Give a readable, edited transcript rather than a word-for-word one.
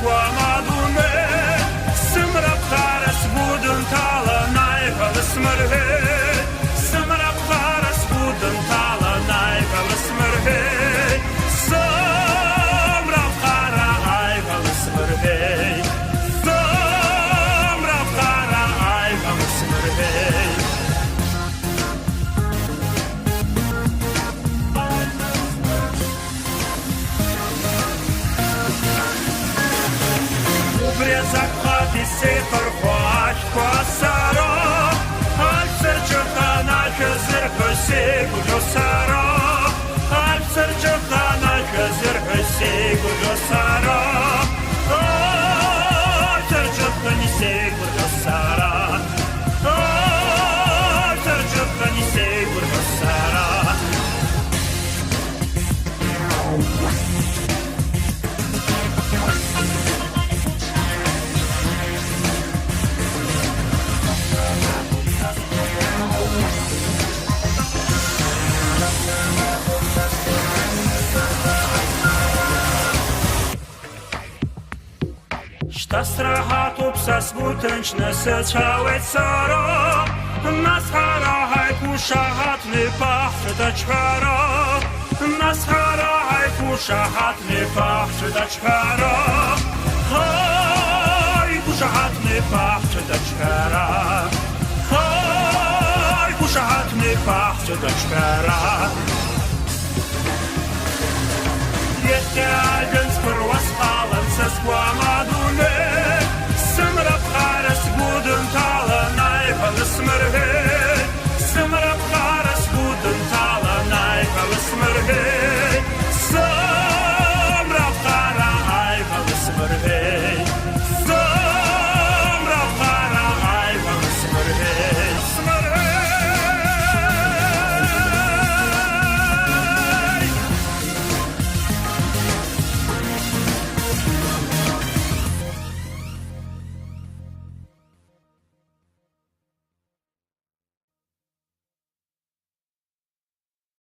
squamadune Simra paras budun tala naival smrhe Simra paras budun tala naival smrhe Simra para aival smrhe Simra para aival smrhe Zakłady się porwać pasaro Al serczokana zerko się gudosaro Al serczokana zerko się gudosaro Al serczokani się gudosara Al serczokani się gudosara Та страга тупса смутенчне сечаве царо Нас харагай кушагат не пахче дачкаро Нас харагай кушагат не пахче дачкаро Хай кушагат не пахче дачкара Хай кушагат не пахче дачкара Єтя